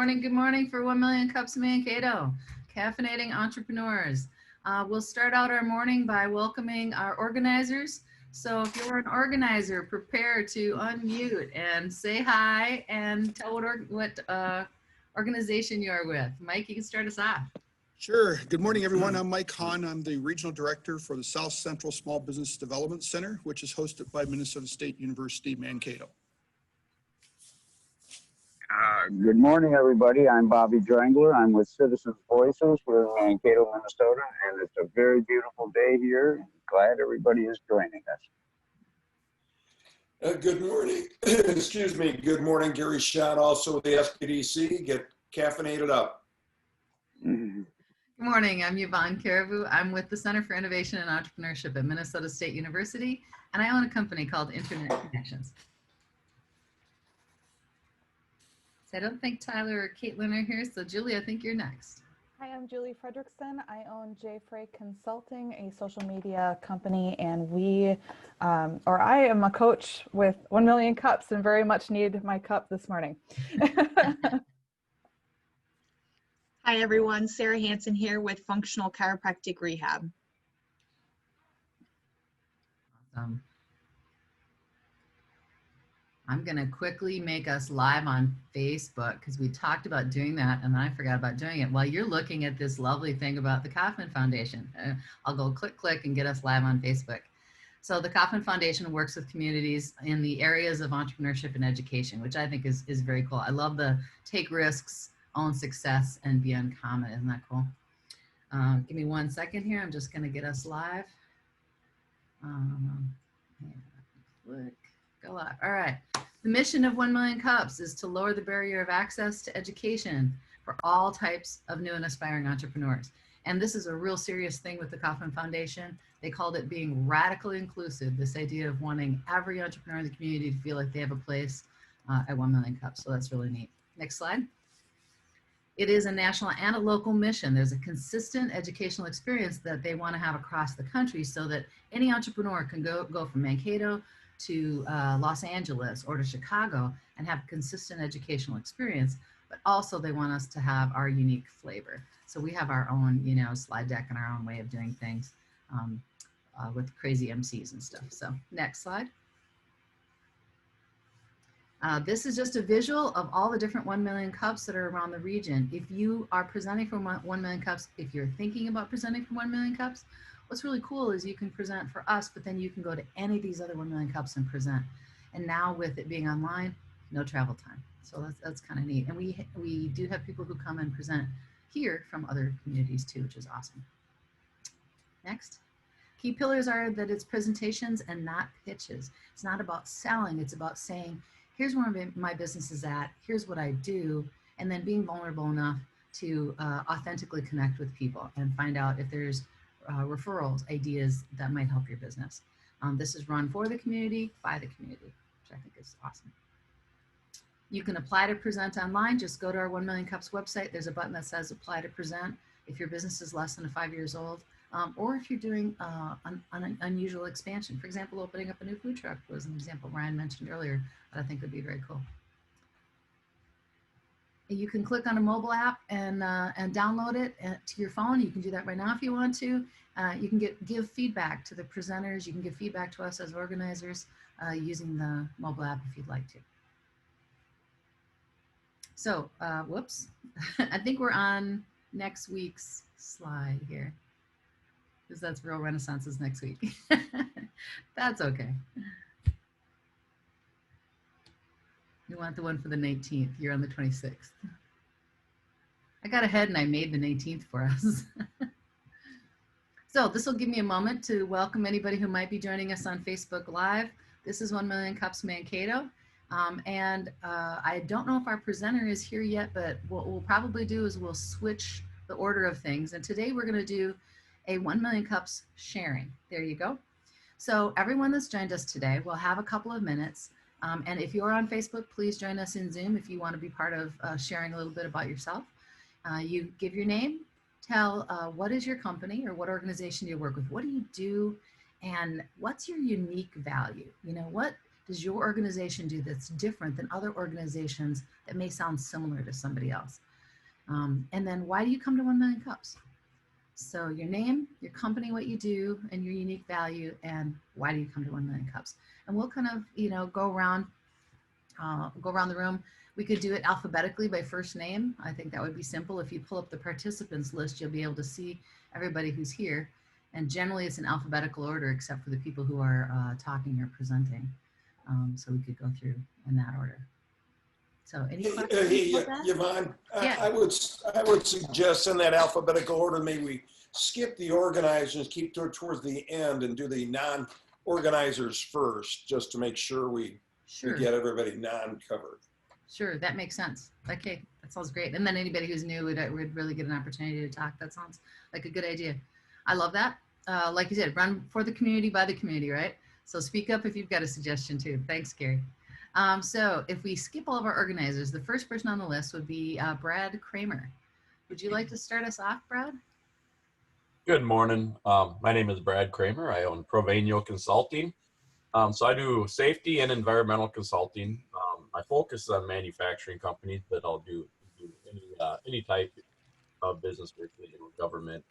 Good morning for 1 Million Cups Mankato, caffeinating entrepreneurs. We'll start out our morning by welcoming our organizers. So if you're an organizer, prepare to unmute and say hi and tell what organization you're with. Mike, you can start us off. Sure. Good morning, everyone. I'm Mike Hahn. I'm the Regional Director for the South Central Small Business Development Center, which is hosted by Minnesota State University, Mankato. Good morning, everybody. I'm Bobby Drangler. I'm with Citizens Voices. We're in Mankato, Minnesota, and it's a very beautiful day here. Glad everybody is joining us. Good morning. Excuse me. Good morning, Gary Schott, also with the SPDC. Get caffeinated up. Good morning. I'm Yvonne Caribou. I'm with the Center for Innovation and Entrepreneurship at Minnesota State University, and I own a company called Internet Connections. I don't think Tyler or Caitlin are here, so Julie, I think you're next. Hi, I'm Julie Fredrickson. I own J. Frey Consulting, a social media company, and I am a coach with 1 Million Cups and very much need my cup this morning. Hi, everyone. Sarah Hansen here with Functional Chiropractic Rehab. Awesome. I'm going to quickly make us live on Facebook because we talked about doing that and then I forgot about doing it. While you're looking at this lovely thing about the Kauffman Foundation, I'll go click and get us live on Facebook. So the Kauffman Foundation works with communities in the areas of entrepreneurship and education, which I think is very cool. I love the take risks, own success, and be uncommon. Isn't that cool? Give me 1 second here. I'm just going to get us live. Click. Go live. All right. The mission of 1 Million Cups is to lower the barrier of access to education for all types of new and aspiring entrepreneurs. And this is a real serious thing with the Kauffman Foundation. They called it being radically inclusive, this idea of wanting every entrepreneur in the community to feel like they have a place at 1 Million Cups. So that's really neat. Next slide. It is a national and a local mission. There's a consistent educational experience that they want to have across the country so that any entrepreneur can go from Mankato to Los Angeles or to Chicago and have consistent educational experience, but also they want us to have our unique flavor. So we have our own, slide deck and our own way of doing things with crazy MCs and stuff. So next slide. This is just a visual of all the different 1 Million Cups that are around the region. If you are presenting from 1 Million Cups, if you're thinking about presenting from 1 Million Cups, what's really cool is you can present for us, but then you can go to any of these other 1 Million Cups and present. And now with it being online, no travel time. So that's kind of neat. And we do have people who come and present here from other communities too, which is awesome. Next. Key pillars are that it's presentations and not pitches. It's not about selling. It's about saying, here's where my business is at. Here's what I do. And then being vulnerable enough to authentically connect with people and find out if there's referrals, ideas that might help your business. This is run for the community, by the community, which I think is awesome. You can apply to present online. Just go to our 1 Million Cups website. There's a button that says apply to present if your business is less than 5 years old, or if you're doing an unusual expansion. For example, opening up a new food truck was an example Ryan mentioned earlier that I think would be very cool. You can click on a mobile app and download it to your phone. You can do that right now if you want to. You can give feedback to the presenters. You can give feedback to us as organizers using the mobile app if you'd like to. So, whoops. I think we're on next week's slide here, because that's Real Renaissance's next week. That's okay. You want the one for the 19th. You're on the 26th. I got ahead and I made the 19th for us. So this will give me a moment to welcome anybody who might be joining us on Facebook Live. This is 1 Million Cups Mankato. I don't know if our presenter is here yet, but what we'll probably do is we'll switch the order of things. And today we're going to do a 1 Million Cups sharing. There you go. So everyone that's joined us today will have a couple of minutes. And if you're on Facebook, please join us in Zoom if you want to be part of sharing a little bit about yourself. You give your name, tell what is your company or what organization do you work with, what do you do, and what's your unique value? What does your organization do that's different than other organizations that may sound similar to somebody else? And then why do you come to 1 Million Cups? So your name, your company, what you do, and your unique value, and why do you come to 1 Million Cups? And we'll kind of, go around the room. We could do it alphabetically by first name. I think that would be simple. If you pull up the participants list, you'll be able to see everybody who's here. And generally it's in alphabetical order, except for the people who are talking or presenting. So we could go through in that order. So any questions about that? Yvonne, Yeah. I would suggest in that alphabetical order, maybe we skip the organizers, keep towards the end and do the non-organizers first, just to make sure we get everybody non-covered. Sure, that makes sense. Okay, that sounds great. And then anybody who's new would really get an opportunity to talk. That sounds like a good idea. I love that. Like you said, run for the community, by the community, right? So speak up if you've got a suggestion too. Thanks, Gary. So if we skip all of our organizers, the first person on the list would be Brad Kramer. Would you like to start us off, Brad? Good morning. My name is Brad Kramer. I own Provenio Consulting. So I do safety and environmental consulting. My focus is on manufacturing companies, but I'll do any type of business with government,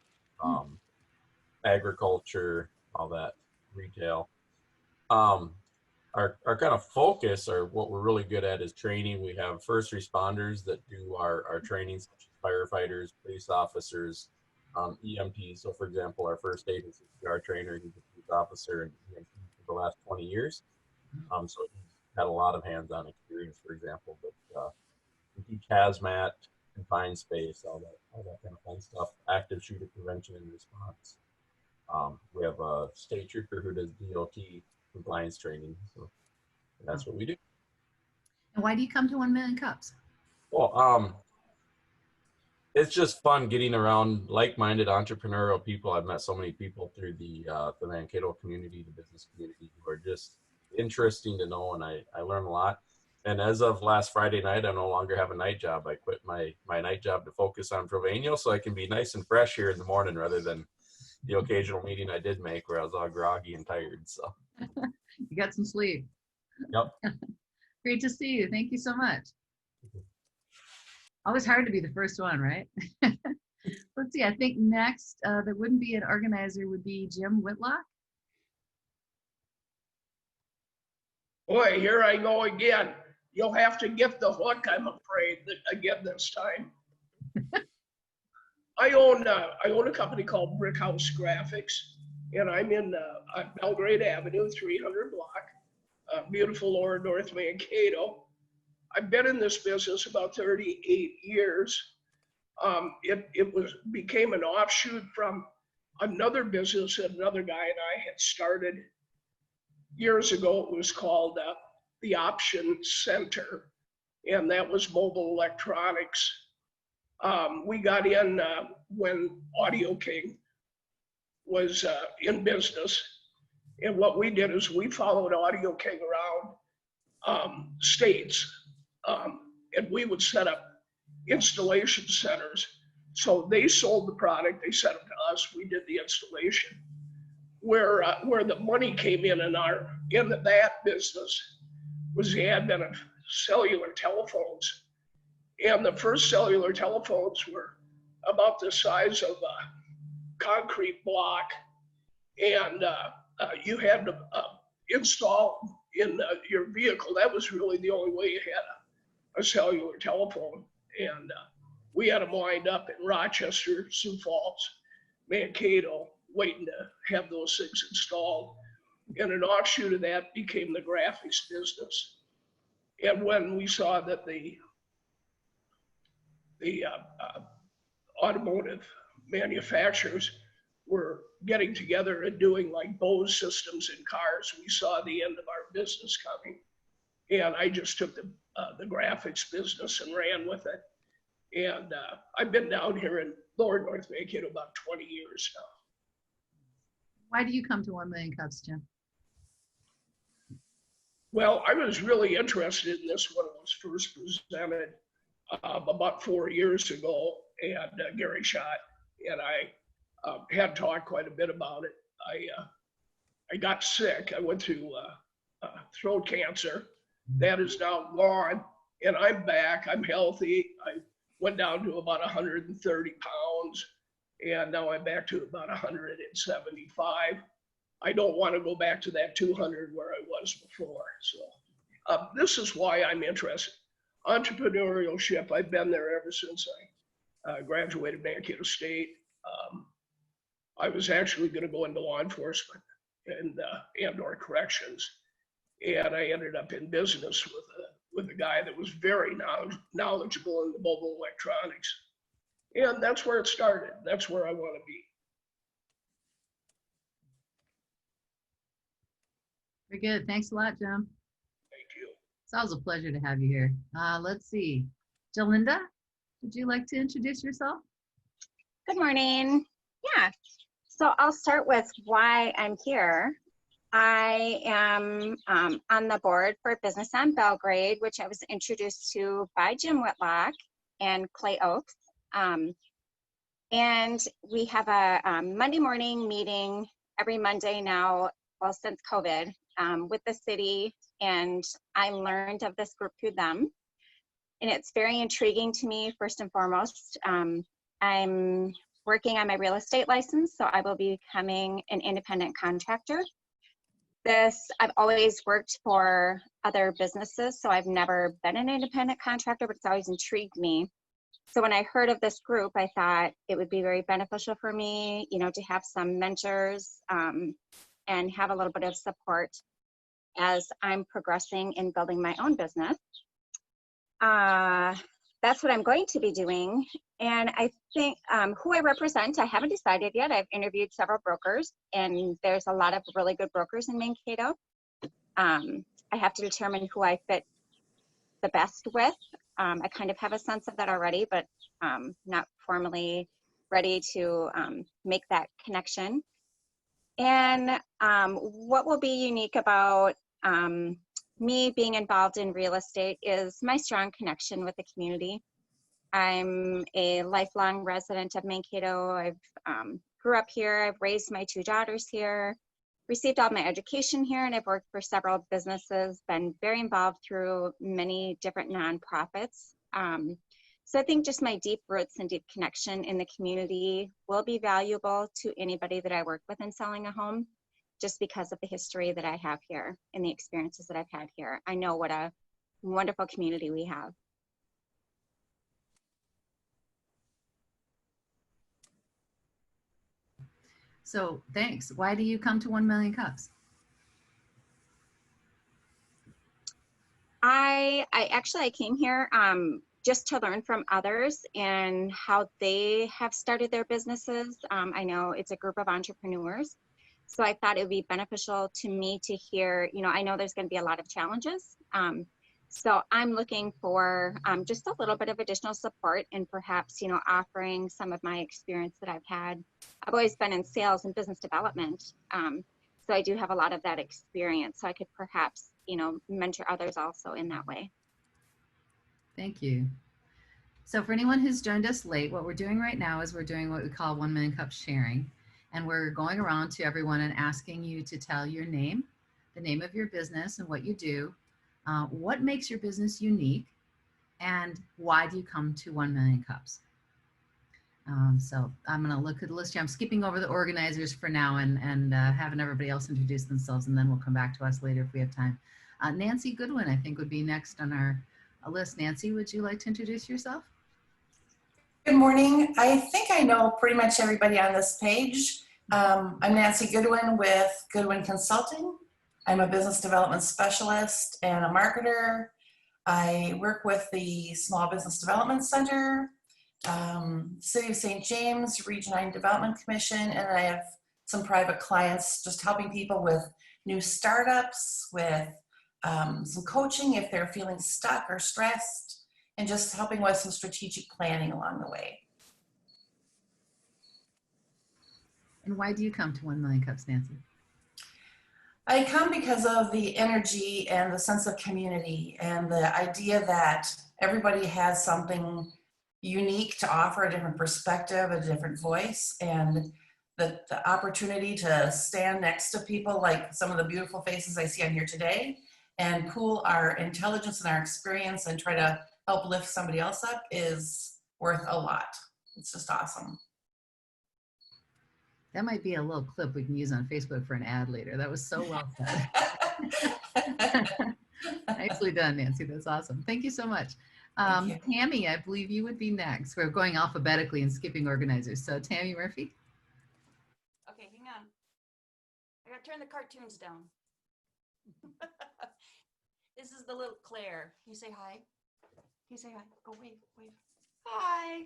agriculture, all that, retail. Our kind of focus, or what we're really good at, is training. We have first responders that do our training, such as firefighters, police officers, EMTs. So for example, our first aid and CPR trainer, he's a police officer and EMT for the last 20 years. So he's had a lot of hands-on experience, for example, but we teach hazmat, confined space, all that kind of fun stuff, active shooter prevention and response. We have a state trooper who does DOT compliance training. So that's what we do. And why do you come to 1 Million Cups? Well, it's just fun getting around like-minded entrepreneurial people. I've met so many people through the Mankato community, the business community, who are just interesting to know, and I learn a lot. And as of last Friday night, I no longer have a night job. I quit my night job to focus on Provenio, so I can be nice and fresh here in the morning rather than the occasional meeting I did make where I was all groggy and tired. So you got some sleep. Yep. Great to see you. Thank you so much. Always hard to be the first one, right? Let's see. I think next that wouldn't be an organizer would be Jim Whitlock. Boy, here I go again. You'll have to get the hook, I'm afraid, again this time. I own a company called Brickhouse Graphics, and I'm in Belgrade Avenue, 300 block, beautiful lower North Mankato. I've been in this business about 38 years. It became an offshoot from another business that another guy and I had started years ago. It was called the Option Center, and that was mobile electronics. We got in when Audio King was in business, and what we did is we followed Audio King around states, and we would set up installation centers. So they sold the product, they sent it to us, we did the installation. Where the money came in that business was the advent of cellular telephones. And the first cellular telephones were about the size of a concrete block. And you had to install in your vehicle. That was really the only way you had a cellular telephone. And we had them lined up in Rochester, Sioux Falls, Mankato, waiting to have those things installed. And an offshoot of that became the graphics business. And when we saw that the automotive manufacturers were getting together and doing like Bose systems in cars, we saw the end of our business coming. And I just took the graphics business and ran with it. And I've been down here in lower North Mankato about 20 years now. Why do you come to 1 Million Cups, Jim? Well, I was really interested in this when it was first presented about 4 years ago, and Gary Schott and I had talked quite a bit about it. I got sick. I went to throat cancer. That is now gone, and I'm back. I'm healthy. I went down to about 130 pounds, and now I'm back to about 175. I don't want to go back to that 200 where I was before. So this is why I'm interested. Entrepreneurship, I've been there ever since I graduated Mankato State. I was actually going to go into law enforcement and or corrections, and I ended up in business with a guy that was very knowledgeable in the mobile electronics, and that's where it started. That's where I want to be. Very good. Thanks a lot, Jim. Thank you. It's always a pleasure to have you here. Let's see. Jalinda, would you like to introduce yourself? Good morning. Yeah, so I'll start with why I'm here. I am on the board for Business on Belgrade, which I was introduced to by Jim Whitlock and Clay Oakes. And we have a Monday morning meeting every Monday now, well, since COVID, with the city. And I learned of this group through them. And it's very intriguing to me, first and foremost. I'm working on my real estate license, so I will be becoming an independent contractor. I've always worked for other businesses, so I've never been an independent contractor, but it's always intrigued me. So when I heard of this group, I thought it would be very beneficial for me, you know, to have some mentors and have a little bit of support as I'm progressing in building my own business. That's what I'm going to be doing. And I think who I represent, I haven't decided yet. I've interviewed several brokers, and there's a lot of really good brokers in Mankato. I have to determine who I fit the best with. I kind of have a sense of that already, but not formally ready to make that connection. And what will be unique about me being involved in real estate is my strong connection with the community. I'm a lifelong resident of Mankato. I've grew up here. I've raised my two daughters here, received all my education here, and I've worked for several businesses, been very involved through many different nonprofits. So I think just my deep roots and deep connection in the community will be valuable to anybody that I work with in selling a home, just because of the history that I have here and the experiences that I've had here. I know what a wonderful community we have. So thanks. Why do you come to 1 Million Cups? I came here just to learn from others and how they have started their businesses. I know it's a group of entrepreneurs, so I thought it would be beneficial to me to hear, you know, I know there's going to be a lot of challenges. So I'm looking for just a little bit of additional support and perhaps, you know, offering some of my experience that I've had. I've always been in sales and business development. So I do have a lot of that experience. So I could perhaps, you know, mentor others also in that way. Thank you. So for anyone who's joined us late, what we're doing right now is we're doing what we call 1 Million Cups Sharing. And we're going around to everyone and asking you to tell your name, the name of your business and what you do, what makes your business unique, and why do you come to 1 Million Cups? So I'm going to look at the list here. I'm skipping over the organizers for now and having everybody else introduce themselves, and then we'll come back to us later if we have time. Nancy Goodwin, I think, would be next on our list. Nancy, would you like to introduce yourself? Good morning. I think I know pretty much everybody on this page. I'm Nancy Goodwin with Goodwin Consulting. I'm a business development specialist and a marketer. I work with the Small Business Development Center, City of St. James, Region 9 Development Commission, and I have some private clients just helping people with new startups, with some coaching if they're feeling stuck or stressed, and just helping with some strategic planning along the way. And why do you come to 1 Million Cups, Nancy? I come because of the energy and the sense of community and the idea that everybody has something unique to offer, a different perspective, a different voice. And the opportunity to stand next to people like some of the beautiful faces I see on here today and pool our intelligence and our experience and try to help lift somebody else up is worth a lot. It's just awesome. That might be a little clip we can use on Facebook for an ad later. That was so well said. Nicely done, Nancy. That's awesome. Thank you so much. Thank you. Tammy, I believe you would be next. We're going alphabetically and skipping organizers. So Tammy Murphy. Okay, hang on. I gotta turn the cartoons down. This is the little Claire. Can you say hi? Can you say hi? Go wave, wave. Hi.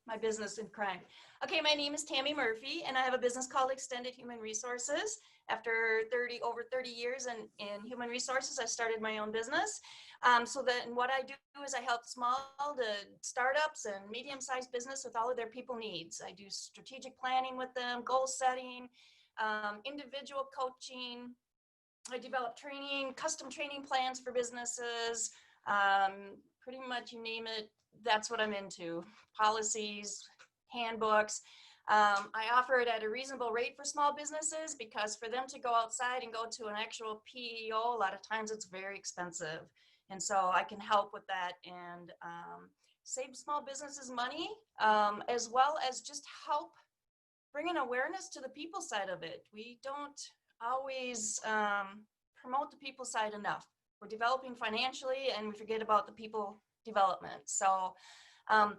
My business in crime. Okay, my name is Tammy Murphy, and I have a business called Extended Human Resources. After over 30 years in human resources, I started my own business. So then what I do is I help small to startups and medium-sized business with all of their people needs. I do strategic planning with them, goal setting, individual coaching. I develop training, custom training plans for businesses, pretty much you name it, that's what I'm into. Policies, handbooks. I offer it at a reasonable rate for small businesses because for them to go outside and go to an actual PEO, a lot of times it's very expensive. And so I can help with that and save small businesses money, as well as just help bring an awareness to the people side of it. We don't always promote the people side enough. We're developing financially and we forget about the people development. So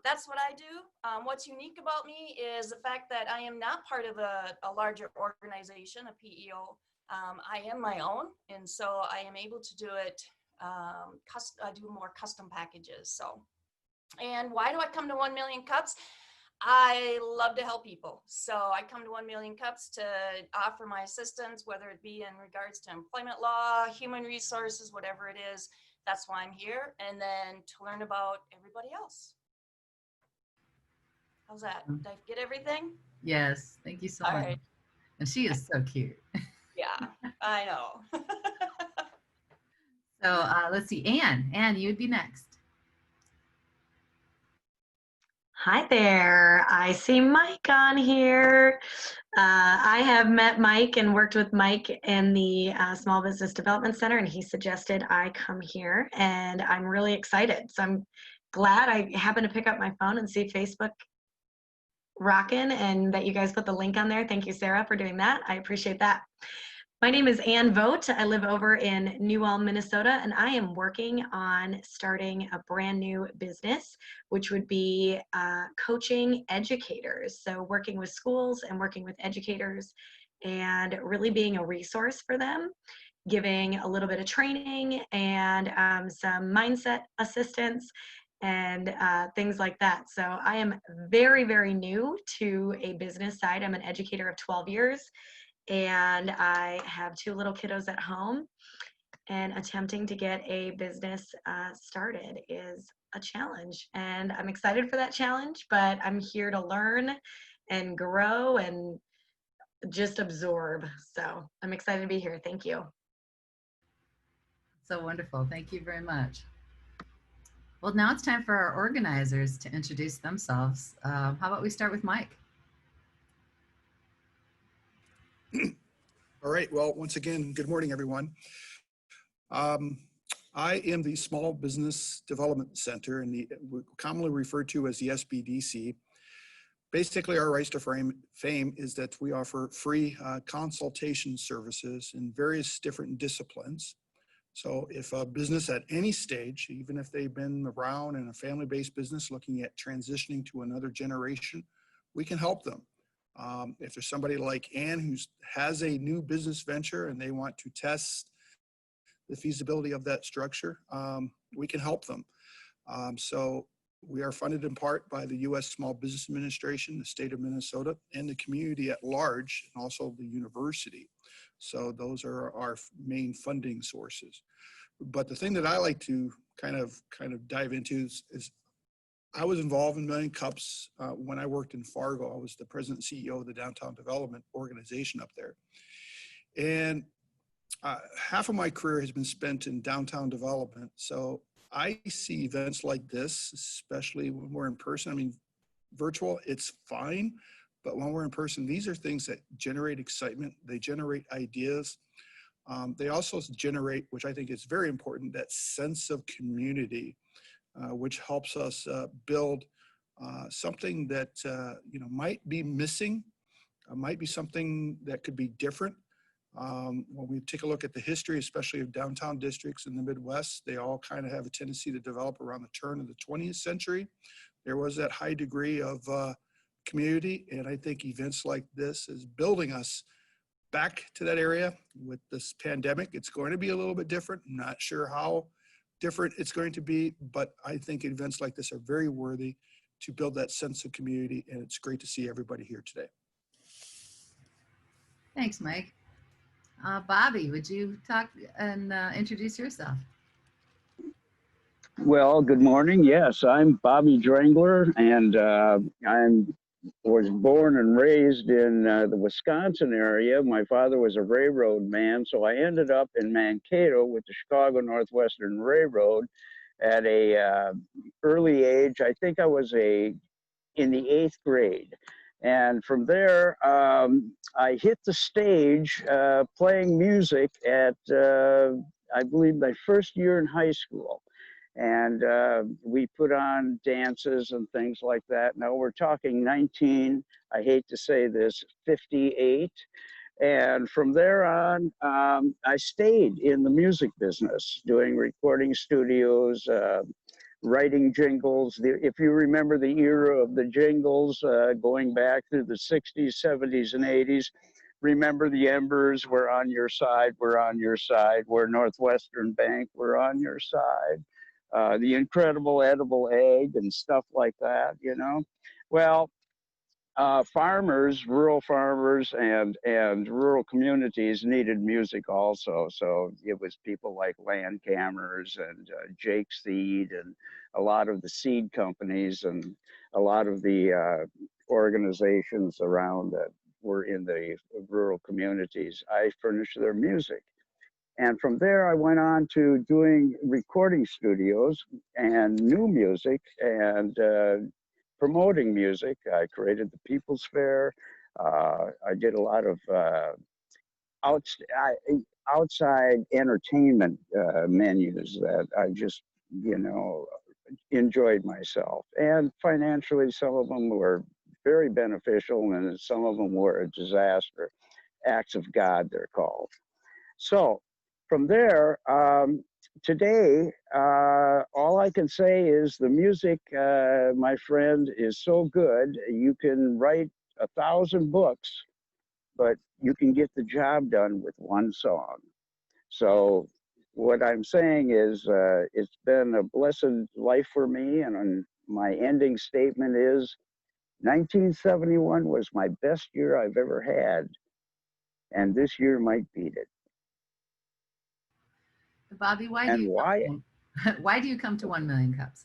that's what I do. What's unique about me is the fact that I am not part of a larger organization, a PEO. I am my own, and so I am able to do it, I do more custom packages. So, and why do I come to 1 Million Cups? I love to help people. So I come to 1 Million Cups to offer my assistance, whether it be in regards to employment law, human resources, whatever it is. That's why I'm here. And then to learn about everybody else. How's that? Did I get everything? Yes, thank you so All much. right. And she is so cute. Yeah, I know. So let's see, Anne. Anne, you would be next. Hi there. I see Mike on here. I have met Mike and worked with Mike in the Small Business Development Center, and he suggested I come here, and I'm really excited. So I'm glad I happened to pick up my phone and see Facebook rocking and that you guys put the link on there. Thank you, Sarah, for doing that. I appreciate that. My name is Ann Vogt. I live over in New Ulm, Minnesota, and I am working on starting a brand new business, which would be coaching educators. So working with schools and working with educators and really being a resource for them, giving a little bit of training and some mindset assistance and things like that. So I am very, very new to a business side. I'm an educator of 12 years. And I have 2 little kiddos at home, and attempting to get a business started is a challenge. And I'm excited for that challenge, but I'm here to learn and grow and just absorb. So I'm excited to be here. Thank you. So wonderful. Thank you very much. Well, now it's time for our organizers to introduce themselves. How about we start with Mike? All right. Well, once again, good morning, everyone. I am the Small Business Development Center, and commonly referred to as the SBDC. Basically, our rise to fame is that we offer free consultation services in various different disciplines. So if a business at any stage, even if they've been around in a family-based business looking at transitioning to another generation, we can help them. If there's somebody like Ann who has a new business venture and they want to test the feasibility of that structure, we can help them. So we are funded in part by the U.S. Small Business Administration, the state of Minnesota, and the community at large, and also the university. So those are our main funding sources. But the thing that I like to kind of dive into is I was involved in Million Cups when I worked in Fargo. I was the president and CEO of the Downtown Development Organization up there. And half of my career has been spent in downtown development. So I see events like this, especially when we're in person. I mean, virtual, it's fine, But when we're in person, these are things that generate excitement. They generate ideas. They also generate, which I think is very important, that sense of community, which helps us build something that might be missing, might be something that could be different. When we take a look at the history, especially of downtown districts in the Midwest, they all kind of have a tendency to develop around the turn of the 20th century. There was that high degree of community, and I think events like this is building us back to that area. With this pandemic, it's going to be a little bit different. I'm not sure how different it's going to be, but I think events like this are very worthy to build that sense of community, and it's great to see everybody here today. Thanks, Mike. Bobby, would you talk and introduce yourself? Well, good morning. Yes, I'm Bobby Drengler, and I was born and raised in the Wisconsin area. My father was a railroad man, so I ended up in Mankato with the Chicago Northwestern Railroad at a early age. I think I was in the 8th grade. And from there, I hit the stage playing music at, I believe, my first year in high school. And we put on dances and things like that. Now we're talking I hate to say this, 58. And from there on, I stayed in the music business, doing recording studios, writing jingles. If you remember the era of the jingles, going back through the 60s, 70s, and 80s, remember the Embers, we're on your side, we're on your side, we're Northwestern Bank, we're on your side. The Incredible Edible Egg and stuff like that, you know. Well, farmers, rural farmers and rural communities needed music also. So it was people like Land Cameras and Jake Seed and a lot of the seed companies and a lot of the organizations around that were in the rural communities. I furnished their music. And from there, I went on to doing recording studios and new music and promoting music. I created the People's Fair. I did a lot of outside entertainment menus that I just, enjoyed myself. And financially, some of them were very beneficial and some of them were a disaster. Acts of God, they're called. So from there, today, all I can say is the music, my friend, is so good. You can write 1,000 books, but you can get the job done with one song. So what I'm saying is it's been a blessed life for me. And my ending statement is 1971 was my best year I've ever had. And this year might beat it. Bobby, why do you come to 1 Million Cups?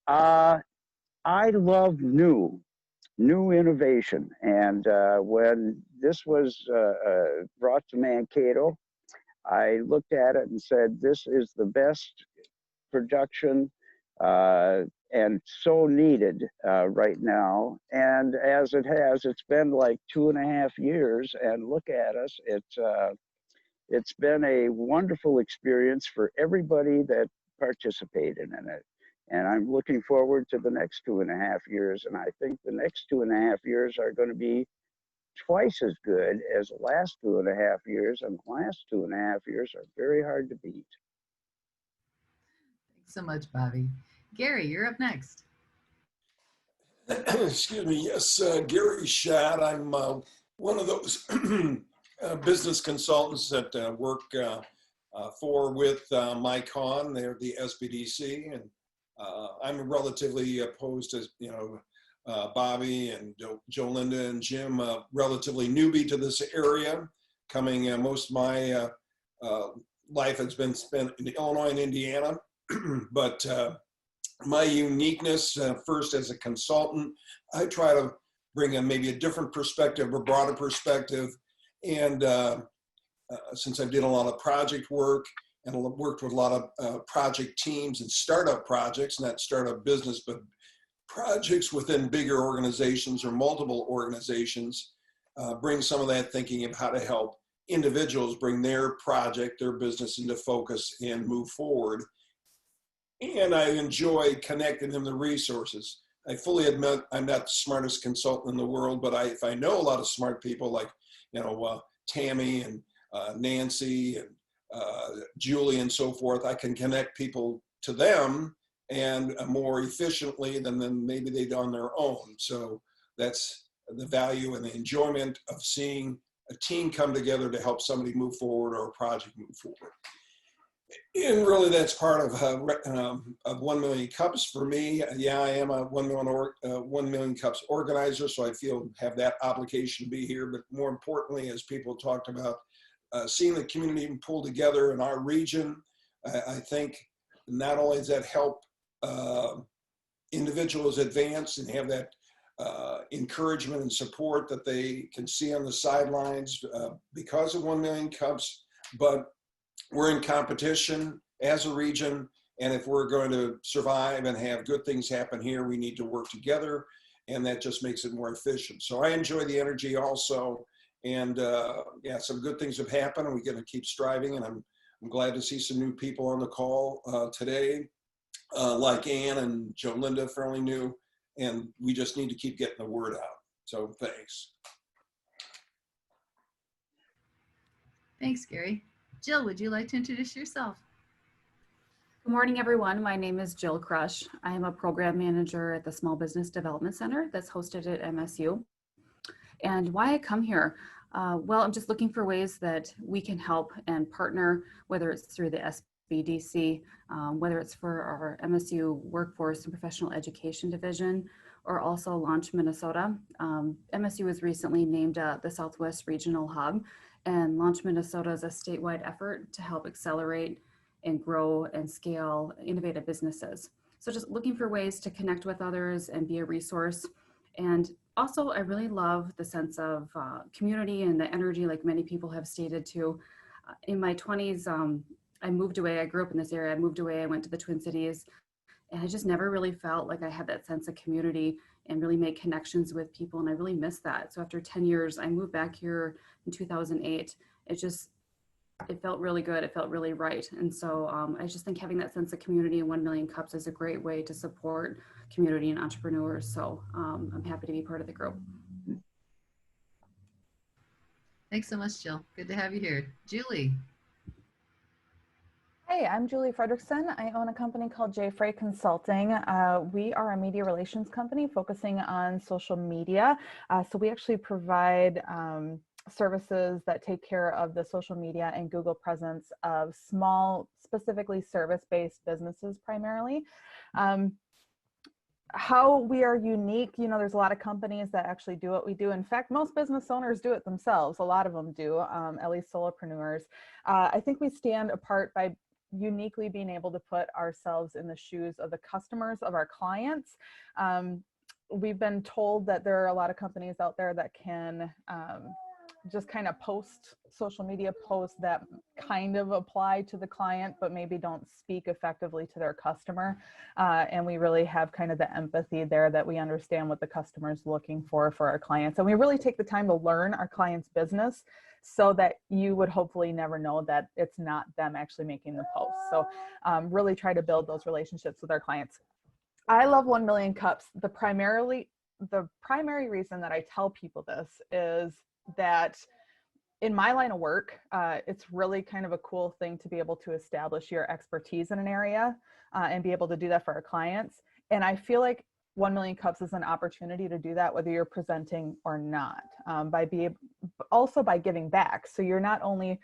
I love new innovation. And when this was brought to Mankato, I looked at it and said, this is the best production and so needed right now. And as it has, it's been like 2.5 years, and look at us. It's been a wonderful experience for everybody that participated in it. And I'm looking forward to the next 2.5 years. And I think the next 2.5 years are going to be twice as good as the last 2.5 years. And the last 2.5 years are very hard to beat. Thanks so much, Bobby. Gary, you're up next. Excuse me. Yes, Gary Schad. I'm one of those business consultants that work with Mike Hahn. They're the SBDC, and I'm relatively opposed to Bobby and Joe Linda and Jim, relatively newbie to this area. Coming most of my life has been spent in Illinois and Indiana, but my uniqueness, first as a consultant, I try to bring maybe a different perspective, a broader perspective. And since I did a lot of project work and worked with a lot of project teams and startup projects, not startup business, but projects within bigger organizations or multiple organizations, bring some of that thinking of how to help individuals bring their project, their business into focus and move forward. And I enjoy connecting them to resources. I fully admit I'm not the smartest consultant in the world, but if I know a lot of smart people like, Tammy and Nancy and Julie and so forth, I can connect people to them and more efficiently than maybe they'd on their own. So that's the value and the enjoyment of seeing a team come together to help somebody move forward or a project move forward. And really, that's part of 1 Million Cups for me. Yeah, I am a 1 Million Cups organizer, so I have that obligation to be here. But more importantly, as people talked about, seeing the community pull together in our region, I think not only does that help individuals advance and have that encouragement and support that they can see on the sidelines because of 1 Million Cups, but we're in competition as a region, and if we're going to survive and have good things happen here, we need to work together, and that just makes it more efficient. So I enjoy the energy also, and yeah, some good things have happened, and we're going to keep striving, and I'm glad to see some new people on the call today, like Ann and Joe Linda, fairly new, and we just need to keep getting the word out. So thanks. Thanks, Gary. Jill, would you like to introduce yourself? Good morning, everyone. My name is Jill Crush. I am a program manager at the Small Business Development Center that's hosted at MSU. And why I come here? Well, I'm just looking for ways that we can help and partner, whether it's through the SBDC, whether it's for our MSU Workforce and Professional Education Division, or also Launch Minnesota. MSU was recently named the Southwest Regional Hub, and Launch Minnesota is a statewide effort to help accelerate and grow and scale innovative businesses. So just looking for ways to connect with others and be a resource. And also, I really love the sense of community and the energy, like many people have stated too. In my 20s, I moved away. I grew up in this area. I moved away. I went to the Twin Cities. And I just never really felt like I had that sense of community and really make connections with people. And I really miss that. So after 10 years, I moved back here in 2008. It felt really good. It felt really right. And so I just think having that sense of community in 1 Million Cups is a great way to support community and entrepreneurs. So I'm happy to be part of the group. Thanks so much, Jill. Good to have you here. Julie. Hey, I'm Julie Frederickson. I own a company called J. Frey Consulting. We are a media relations company focusing on social media. So we actually provide services that take care of the social media and Google presence of small, specifically service-based businesses primarily. How we are unique, there's a lot of companies that actually do what we do. In fact, most business owners do it themselves. A lot of them do, at least solopreneurs. I think we stand apart by uniquely being able to put ourselves in the shoes of the customers of our clients. We've been told that there are a lot of companies out there that can just kind of post social media posts that kind of apply to the client, but maybe don't speak effectively to their customer. And we really have kind of the empathy there that we understand what the customer is looking for our clients. And we really take the time to learn our client's business so that you would hopefully never know that it's not them actually making the post. So really try to build those relationships with our clients. I love 1 Million Cups. The primary reason that I tell people this is that in my line of work, it's really kind of a cool thing to be able to establish your expertise in an area and be able to do that for our clients. And I feel like 1 Million Cups is an opportunity to do that, whether you're presenting or not, also by giving back. So you're not only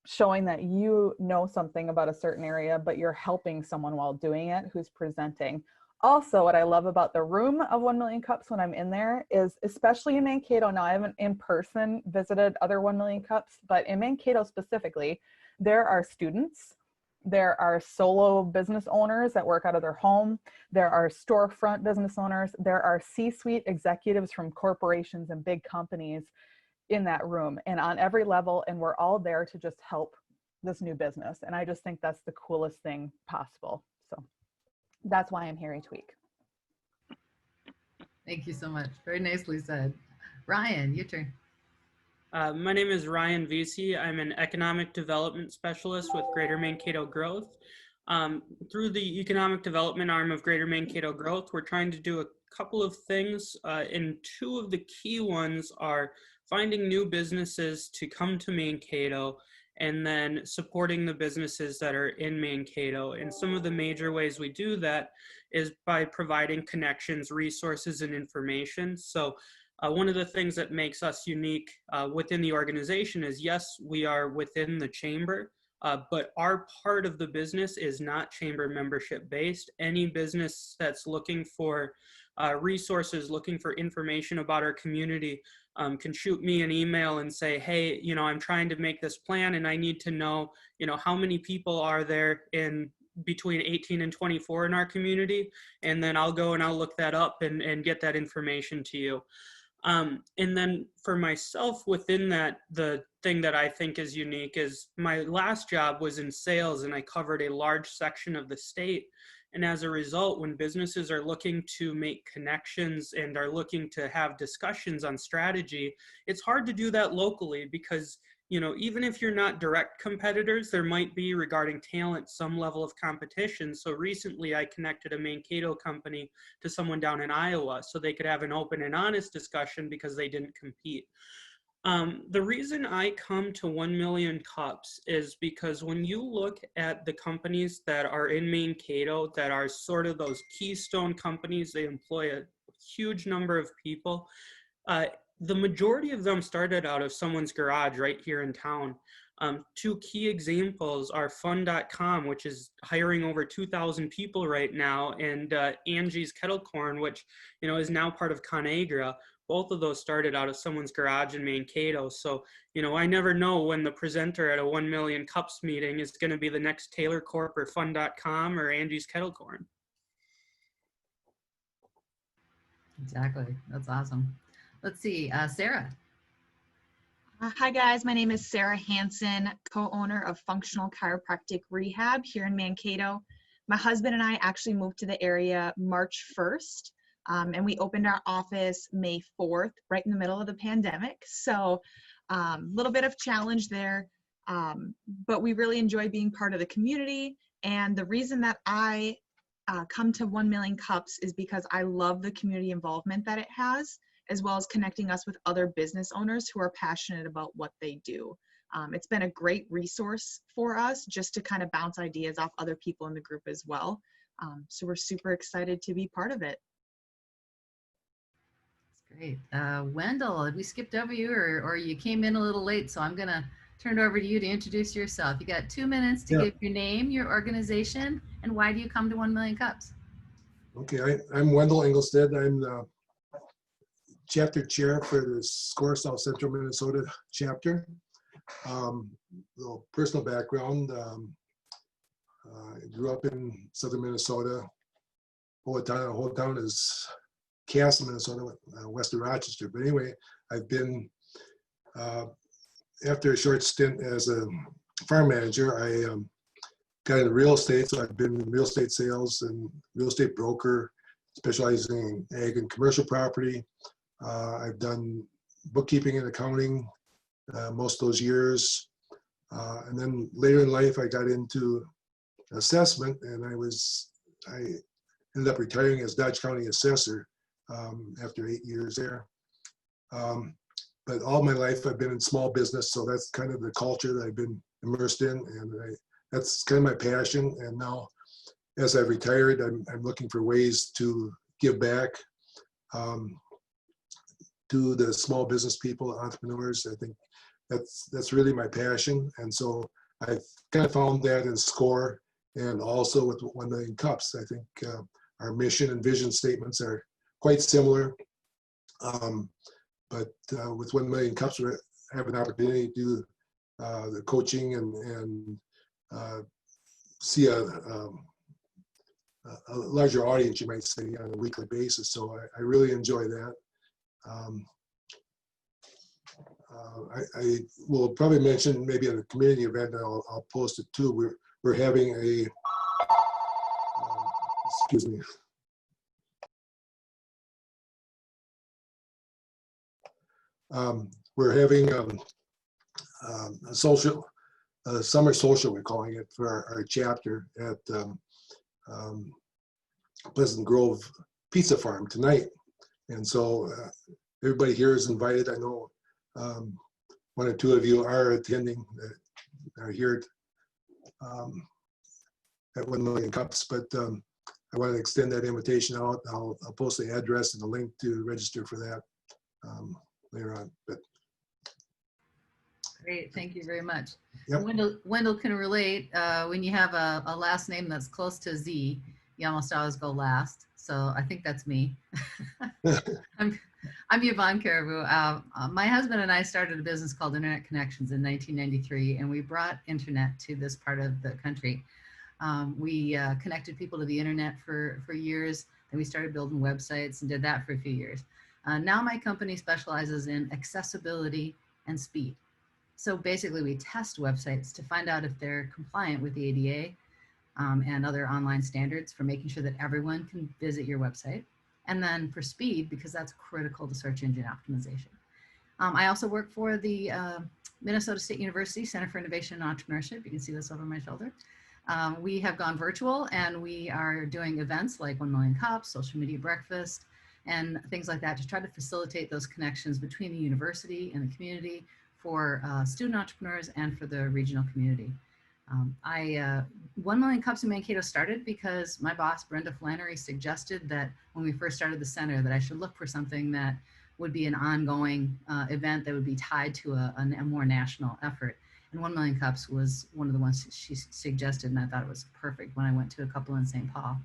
showing that you know something about a certain area, but you're helping someone while doing it who's presenting. Also, what I love about the room of 1 Million Cups when I'm in there is, especially in Mankato, now I haven't in person visited other 1 Million Cups, but in Mankato specifically, there are students, there are solo business owners that work out of their home, there are storefront business owners, there are C-suite executives from corporations and big companies in that room and on every level, and we're all there to just help this new business. And I just think that's the coolest thing possible. So that's why I'm here each week. Thank you so much. Very nicely said. Ryan, your turn. My name is Ryan Vesey. I'm an economic development specialist with Greater Mankato Growth. Through the economic development arm of Greater Mankato Growth, we're trying to do a couple of things, and two of the key ones are finding new businesses to come to Mankato and then supporting the businesses that are in Mankato. And some of the major ways we do that is by providing connections, resources, and information. So one of the things that makes us unique within the organization is, yes, we are within the chamber, but our part of the business is not chamber membership based. Any business that's looking for resources, looking for information about our community, can shoot me an email and say, hey, you know, I'm trying to make this plan and I need to know, you know, how many people are there in between 18 and 24 in our community. And then I'll go and I'll look that up and get that information to you. And then for myself within that, the thing that I think is unique is my last job was in sales and I covered a large section of the state. And as a result, when businesses are looking to make connections and are looking to have discussions on strategy, it's hard to do that locally because, you know, even if you're not direct competitors, there might be regarding talent some level of competition. So recently I connected a Mankato company to someone down in Iowa so they could have an open and honest discussion because they didn't compete. The reason I come to 1 Million Cups is because when you look at the companies that are in Mankato that are sort of those keystone companies, they employ a huge number of people. The majority of them started out of someone's garage right here in town. Two key examples are Fun.com, which is hiring over 2,000 people right now, and Angie's Kettle Corn, which, you know, is now part of ConAgra. Both of those started out of someone's garage in Mankato. So, you know, I never know when the presenter at a 1 Million Cups meeting is going to be the next Taylor Corp or Fun.com or Angie's Kettle Corn. Exactly. That's awesome. Let's see, Sarah. Hi guys, my name is Sarah Hansen, co-owner of Functional Chiropractic Rehab here in Mankato. My husband and I actually moved to the area March 1st, and we opened our office May 4th, right in the middle of the pandemic. So a little bit of challenge there, but we really enjoy being part of the community. And the reason that I come to 1 Million Cups is because I love the community involvement that it has, as well as connecting us with other business owners who are passionate about what they do. It's been a great resource for us just to kind of bounce ideas off other people in the group as well. So we're super excited to be part of it. That's great. Wendell, we skipped over you or you came in a little late, so I'm gonna turn it over to you to introduce yourself. You got 2 minutes to give your name, your organization, and why do you come to 1 Million Cups? Okay, I'm Wendell Engelstead. I'm the chapter chair for the SCORE South Central Minnesota chapter. Little personal background. I grew up in southern Minnesota. Whole town is Castle, Minnesota, west of Rochester. But anyway, I've been, after a short stint as a farm manager, I got into real estate. So I've been in real estate sales and real estate broker, specializing in ag and commercial property. I've done bookkeeping and accounting most of those years. And then later in life, I got into assessment, and I ended up retiring as Dodge County assessor after 8 years there. But all my life, I've been in small business, so that's kind of the culture that I've been immersed in, and that's kind of my passion. And now, as I've retired, I'm looking for ways to give back to the small business people, entrepreneurs. I think that's really my passion. And so I've kind of found that in SCORE and also with 1 Million Cups. I think our mission and vision statements are quite similar. But with 1 Million Cups, we have an opportunity to do the coaching and see a larger audience, you might say, on a weekly basis. So I really enjoy that. I will probably mention maybe in a community event, and I'll post it too. We're having a, excuse me. We're having a social, summer social, we're calling it, for our chapter at Pleasant Grove Pizza Farm tonight. And so everybody here is invited. I know one or two of you are attending, are here at 1 Million Cups, but I want to extend that invitation out. I'll post the address and the link to register for that later on. But great, thank you very much. Yep. Wendell can relate. When you have a last name that's close to Z, you almost always go last. So I think that's me. I'm Yvonne Caribou. My husband and I started a business called Internet Connections in 1993, and we brought internet to this part of the country. We connected people to the internet for years, then we started building websites and did that for a few years. Now my company specializes in accessibility and speed. So basically we test websites to find out if they're compliant with the ADA and other online standards for making sure that everyone can visit your website. And then for speed, because that's critical to search engine optimization. I also work for the Minnesota State University Center for Innovation and Entrepreneurship. You can see this over my shoulder. We have gone virtual and we are doing events like 1 Million Cups, social media breakfast, and things like that to try to facilitate those connections between the university and the community for student entrepreneurs and for the regional community. 1 Million Cups in Mankato started because my boss, Brenda Flannery, suggested that when we first started the center that I should look for something that would be an ongoing event that would be tied to a more national effort. And 1 Million Cups was one of the ones she suggested, and I thought it was perfect when I went to a couple in St. Paul.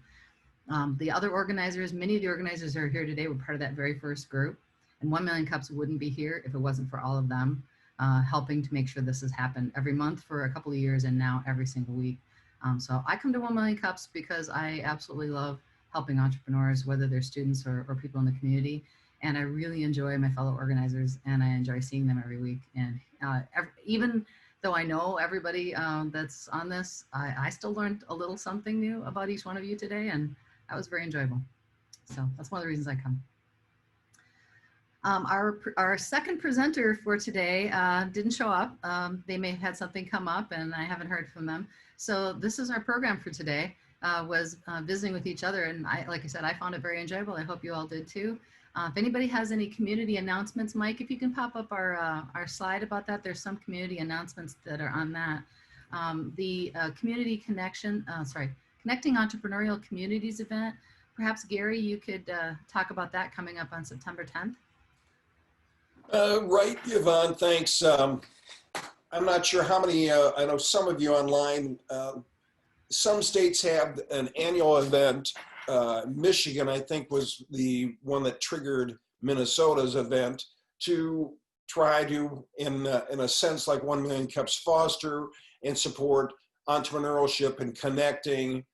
The other organizers, many of the organizers who are here today were part of that very first group, and 1 Million Cups wouldn't be here if it wasn't for all of them. Helping to make sure this has happened every month for a couple of years and now every single week. So I come to 1 Million Cups because I absolutely love helping entrepreneurs, whether they're students or people in the community. And I really enjoy my fellow organizers and I enjoy seeing them every week. And even though I know everybody that's on this, I still learned a little something new about each one of you today, and that was very enjoyable. So that's one of the reasons I come. Our second presenter for today didn't show up. They may have had something come up and I haven't heard from them. So this is our program for today, was visiting with each other. And like I said, I found it very enjoyable. I hope you all did too. If anybody has any community announcements, Mike, if you can pop up our slide about that, there's some community announcements that are on that. The community connection, Connecting Entrepreneurial Communities event. Perhaps Gary, you could talk about that coming up on September 10th. Right, Yvonne, thanks. I'm not sure how many, I know some of you online, some states have an annual event. Michigan, I think, was the one that triggered Minnesota's event to try to, in a sense, like 1 Million Cups, foster and support entrepreneurship and connecting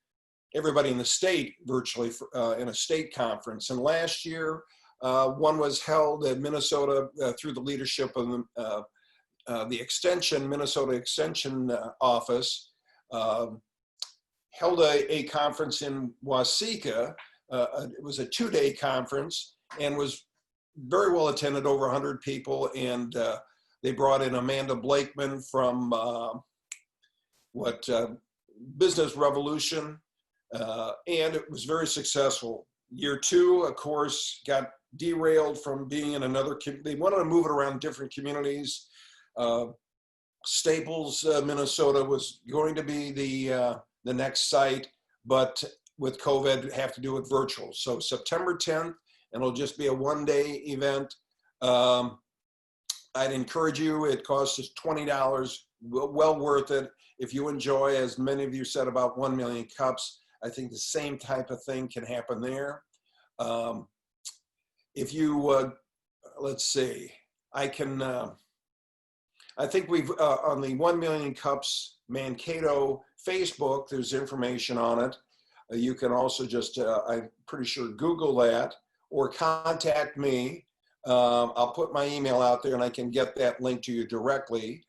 everybody in the state virtually in a state conference. And last year, one was held in Minnesota through the leadership of the Extension, Minnesota Extension Office, held a conference in Waseca. It was a 2-day conference and was very well attended, over 100 people. And they brought in Amanda Blakeman from Business Revolution. And it was very successful. Year 2, of course, got derailed from being in another, they wanted to move it around different communities. Staples, Minnesota was going to be the next site, but with COVID, have to do it virtual. So September 10th, and it'll just be a 1-day event. I'd encourage you, it costs us $20, well worth it. If you enjoy, as many of you said about 1 Million Cups, I think the same type of thing can happen there. If you, let's see, I think we've, on the 1 Million Cups Mankato Facebook, there's information on it. You can also just, I'm pretty sure, Google that or contact me. I'll put my email out there and I can get that link to you directly.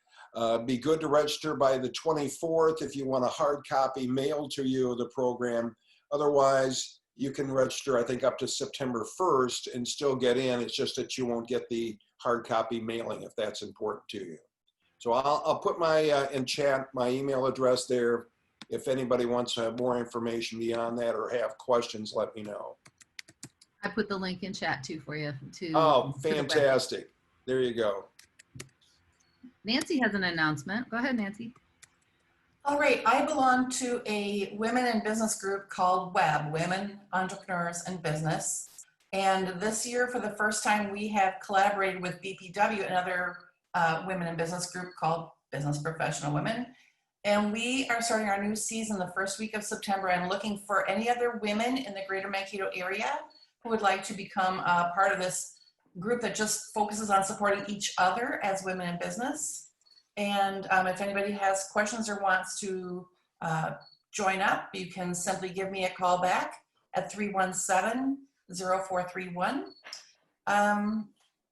Be good to register by the 24th if you want a hard copy mailed to you of the program. Otherwise, you can register, I think, up to September 1st and still get in. It's just that you won't get the hard copy mailing if that's important to you. So I'll put my in chat my email address there. If anybody wants to have more information beyond that or have questions, let me know. I put the link in chat too for you. Oh, To the fantastic. There you go. Nancy has an announcement. Go ahead, Nancy. All right, I belong to a women in business group called WEB, Women Entrepreneurs in Business. And this year, for the first time, we have collaborated with BPW, another women in business group called Business Professional Women. And we are starting our new season the first week of September and looking for any other women in the greater Mankato area who would like to become a part of this group that just focuses on supporting each other as women in business. And if anybody has questions or wants to join up, you can simply give me a call back at 317-0431.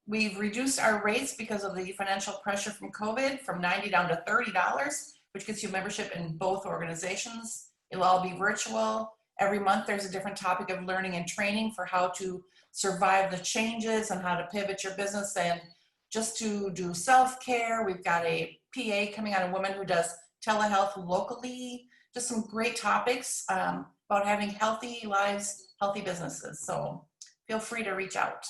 We've reduced our rates because of the financial pressure from COVID from $90 down to $30, which gets you membership in both organizations. It'll all be virtual. Every month there's a different topic of learning and training for how to survive the changes and how to pivot your business and just to do self-care. We've got a PA coming on, a woman who does telehealth locally, just some great topics about having healthy lives, healthy businesses. So feel free to reach out.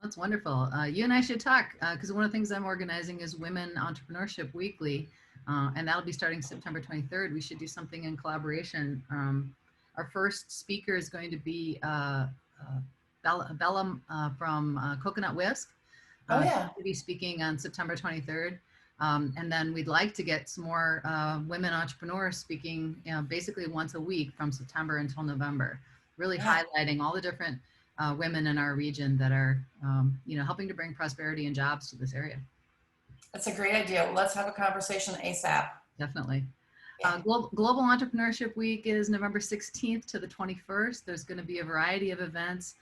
That's wonderful. You and I should talk because one of the things I'm organizing is Women Entrepreneurship Weekly, and that'll be starting September 23rd. We should do something in collaboration. Our first speaker is going to be Bella from Coconut Whisk. Oh, yeah. She'll be speaking on September 23rd. And then we'd like to get some more women entrepreneurs speaking, basically once a week from September until November, really highlighting all the different women in our region that are, helping to bring prosperity and jobs to this area. That's a great idea. Well, let's have a conversation ASAP. Definitely. Global Entrepreneurship Week is November 16th to the 21st. There's going to be a variety of events.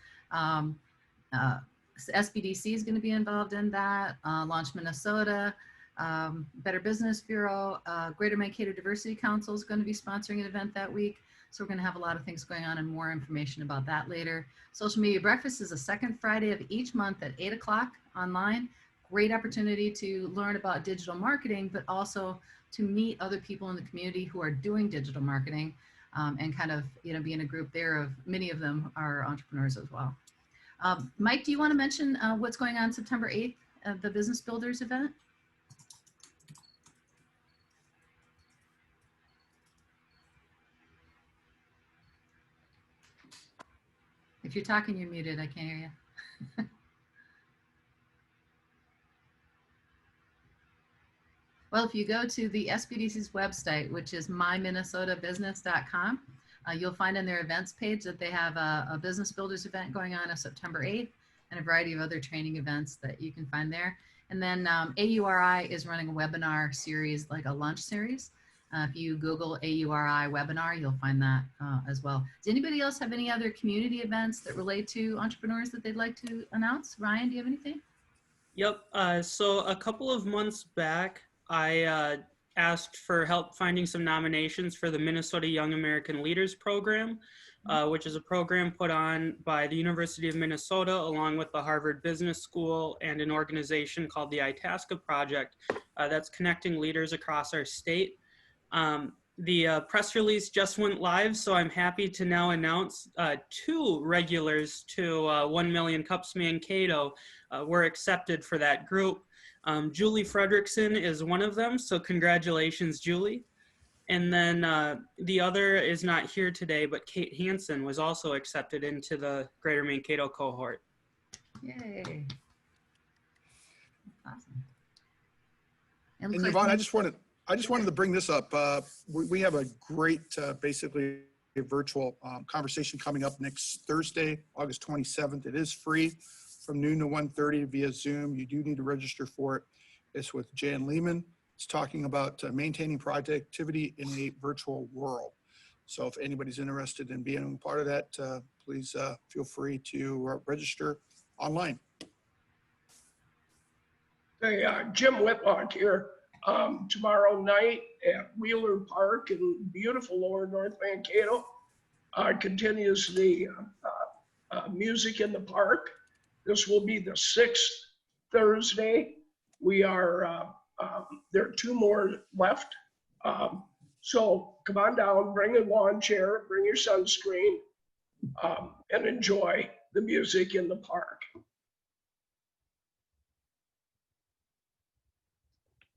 SBDC is going to be involved in that. Launch Minnesota, Better Business Bureau, Greater Mankato Diversity Council is going to be sponsoring an event that week. So we're going to have a lot of things going on and more information about that later. Social Media Breakfast is the second Friday of each month at 8 o'clock online. Great opportunity to learn about digital marketing, but also to meet other people in the community who are doing digital marketing and kind of, be in a group there of many of them are entrepreneurs as well. Mike, do you want to mention what's going on September 8th at the Business Builders event? If you're talking, you're muted. I can't hear you. Well, if you go to the SBDC's website, which is myminnesotabusiness.com, you'll find in their events page that they have a Business Builders event going on September 8th and a variety of other training events that you can find there. And then AURI is running a webinar series, like a lunch series. If you Google AURI webinar, you'll find that as well. Does anybody else have any other community events that relate to entrepreneurs that they'd like to announce? Ryan, do you have anything? Yep. So a couple of months back, I asked for help finding some nominations for the Minnesota Young American Leaders Program, which is a program put on by the University of Minnesota along with the Harvard Business School and an organization called the Itasca Project that's connecting leaders across our state. The press release just went live, so I'm happy to now announce 2 regulars to 1 Million Cups Mankato were accepted for that group. Julie Fredrickson is one of them, so congratulations, Julie. And then the other is not here today, but Kate Hansen was also accepted into the Greater Mankato cohort. Yay. Awesome. And Yvonne, I just wanted to bring this up. We have a great, basically a virtual conversation coming up next Thursday, August 27th. It is free from noon to 1:30 via Zoom. You do need to register for it. It's with Jan Lehman. It's talking about maintaining productivity in a virtual world. So if anybody's interested in being a part of that, please feel free to register online. Hey, Jim Whitlock here. Tomorrow night at Wheeler Park in beautiful lower North Mankato, continues the music in the park. This will be the 6th Thursday. We are, there are 2 more left. So come on down, bring a lawn chair, bring your sunscreen, and enjoy the music in the park.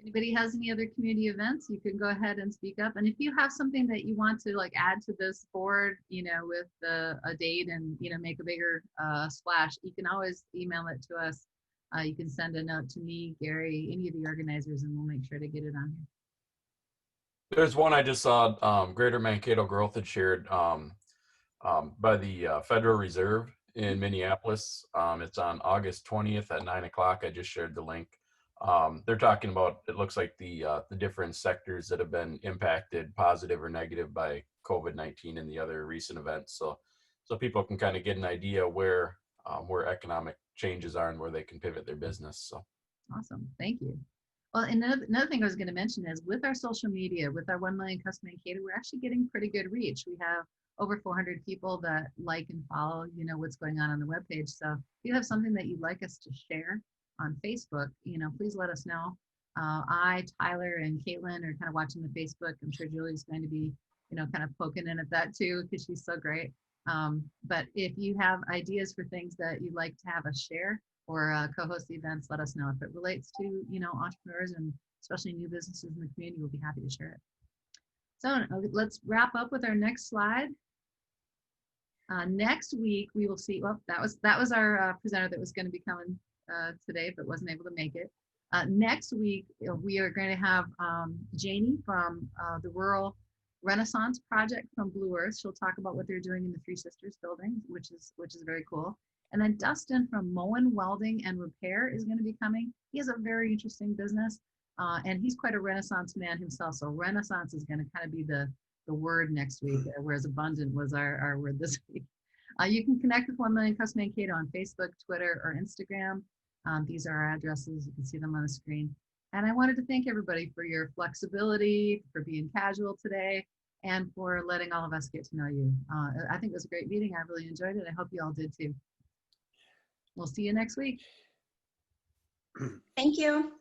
Anybody has any other community events, you can go ahead and speak up. And if you have something that you want to like add to this board, you know, with a date and, you know, make a bigger splash, you can always email it to us. You can send a note to me, Gary, any of the organizers, and we'll make sure to get it on here. There's one I just saw, Greater Mankato Growth had shared by the Federal Reserve in Minneapolis. It's on August 20th at 9 o'clock. I just shared the link. They're talking about, it looks like the different sectors that have been impacted, positive or negative, by COVID-19 and the other recent events. So people can kind of get an idea where economic changes are and where they can pivot their business. So awesome, thank you. Well, another thing I was going to mention is with our social media, with our 1 million custom Mankato, we're actually getting pretty good reach. We have over 400 people that like and follow, you know, what's going on the webpage. So if you have something that you'd like us to share on Facebook, you know, please let us know. I, Tyler, and Caitlin are kind of watching the Facebook. I'm sure Julie's going to be, you know, kind of poking in at that too, because she's so great. But if you have ideas for things that you'd like to have us share or co-host events, let us know. If it relates to, you know, entrepreneurs and especially new businesses in the community, we'll be happy to share it. So let's wrap up with our next slide. Next week we will see. Well, that was our presenter that was going to be coming today, but wasn't able to make it. Next week we are going to have Janie from the Rural Renaissance Project from Blue Earth. She'll talk about what they're doing in the Three Sisters building, which is very cool. And then Dustin from Moen Welding and Repair is going to be coming. He has a very interesting business, and he's quite a Renaissance man himself. So Renaissance is going to kind of be the word next week, whereas abundant was our word this week. You can connect with 1 Million Custom Mankato on Facebook, Twitter, or Instagram. These are our addresses. You can see them on the screen. And I wanted to thank everybody for your flexibility, for being casual today, and for letting all of us get to know you. I think it was a great meeting. I really enjoyed it. I hope you all did too. We'll see you next week. Thank you.